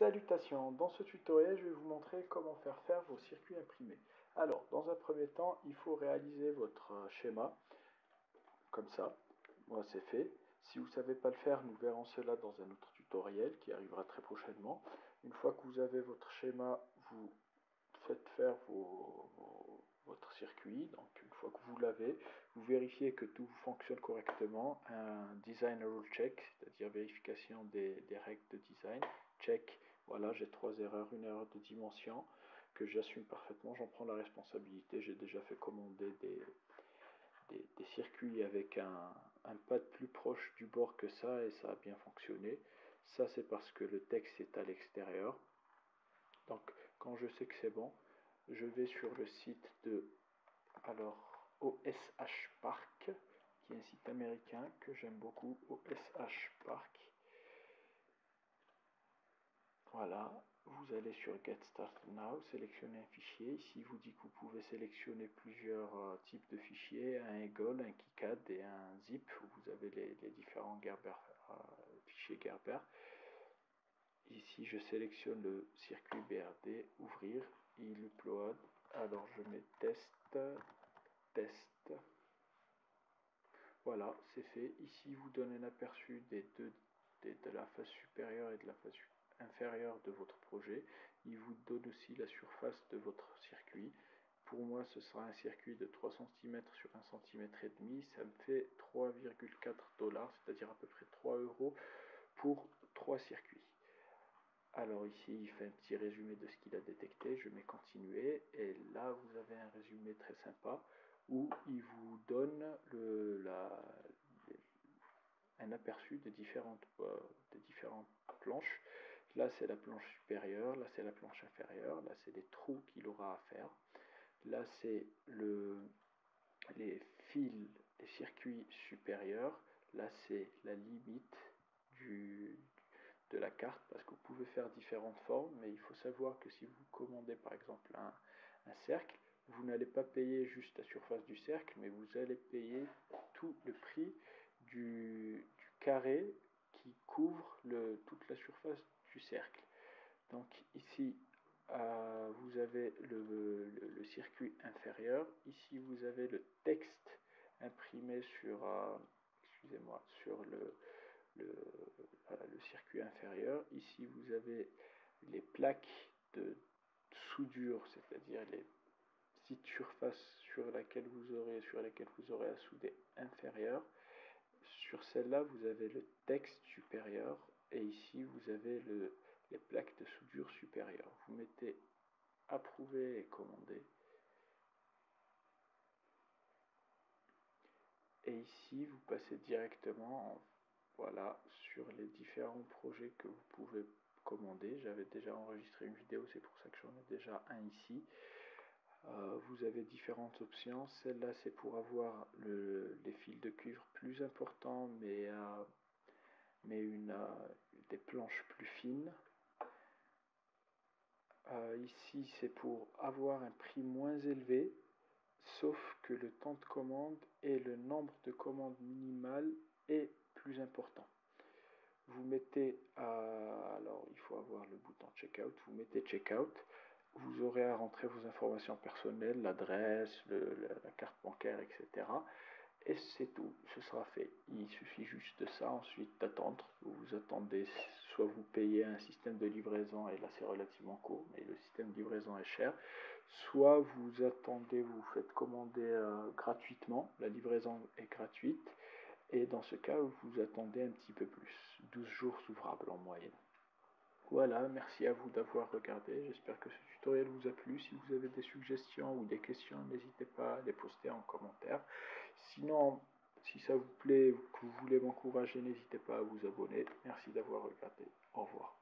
Salutations, dans ce tutoriel je vais vous montrer comment faire vos circuits imprimés. Alors, dans un premier temps, il faut réaliser votre schéma, comme ça. Moi c'est fait. Si vous ne savez pas le faire, nous verrons cela dans un autre tutoriel qui arrivera très prochainement. Une fois que vous avez votre schéma, vous faites faire votre circuit. Donc une fois que vous l'avez, vous vérifiez que tout fonctionne correctement. Un design rule check, c'est-à-dire vérification des règles de design. Check, voilà, j'ai 3 erreurs, une erreur de dimension que j'assume parfaitement, j'en prends la responsabilité. J'ai déjà fait commander des circuits avec un pad plus proche du bord que ça et ça a bien fonctionné. Ça c'est parce que le texte est à l'extérieur. Donc quand je sais que c'est bon, je vais sur le site de OSH Park, qui est un site américain que j'aime beaucoup, OSH Park. Voilà, vous allez sur Get Started Now, sélectionnez un fichier. Ici, il vous dit que vous pouvez sélectionner plusieurs types de fichiers, un EGOL, un KiCad et un zip, où vous avez les différents Gerber, fichiers Gerber. Ici, je sélectionne le circuit BRD, ouvrir, il upload. Alors, je mets test. Voilà, c'est fait. Ici, il vous donne un aperçu de la face supérieure et de la face inférieure de votre projet. Il vous donne aussi la surface de votre circuit. Pour moi, ce sera un circuit de 3 cm sur 1,5 cm. Ça me fait 3,4 $, c'est-à-dire à peu près 3 € pour 3 circuits. Alors ici, il fait un petit résumé de ce qu'il a détecté. Je mets continuer. Et là, vous avez un résumé très sympa où il vous donne un aperçu des différentes planches. Là, c'est la planche supérieure. Là, c'est la planche inférieure. Là, c'est les trous qu'il aura à faire. Là, c'est les fils, les circuits supérieurs. Là, c'est la limite de la carte, parce que vous pouvez faire différentes formes, mais il faut savoir que si vous commandez par exemple un cercle, vous n'allez pas payer juste la surface du cercle, mais vous allez payer tout le prix du carré qui couvre toute la surface du cercle. Donc ici, vous avez le circuit inférieur. Ici, vous avez le texte imprimé sur, sur le circuit inférieur. Ici, vous avez les plaques de soudure, c'est-à-dire les petites surfaces sur lesquelles vous aurez à souder inférieure. Sur celle-là, vous avez le texte supérieur et ici, vous avez les plaques de soudure supérieures. Vous mettez approuver et commander. Et ici, vous passez directement voilà, sur les différents projets que vous pouvez commander. J'avais déjà enregistré une vidéo, c'est pour ça que j'en ai déjà un ici. Vous avez différentes options. Celle-là, c'est pour avoir les fils de cuivre plus importants, mais des planches plus fines. Ici, c'est pour avoir un prix moins élevé, sauf que le temps de commande et le nombre de commandes minimales est plus important. Vous mettez, alors il faut avoir le bouton checkout, vous mettez checkout, vous aurez à rentrer vos informations personnelles, l'adresse, la carte bancaire, etc. Et c'est tout, ce sera fait. Il suffit juste de ça, ensuite d'attendre. Vous attendez, soit vous payez un système de livraison, et là c'est relativement court, mais le système de livraison est cher. Soit vous attendez, vous faites commander gratuitement, la livraison est gratuite. Et dans ce cas, vous attendez un petit peu plus, 12 jours ouvrables en moyenne. Voilà, merci à vous d'avoir regardé, j'espère que ce tutoriel vous a plu. Si vous avez des suggestions ou des questions, n'hésitez pas à les poster en commentaire. Sinon, si ça vous plaît ou que vous voulez m'encourager, n'hésitez pas à vous abonner. Merci d'avoir regardé, au revoir.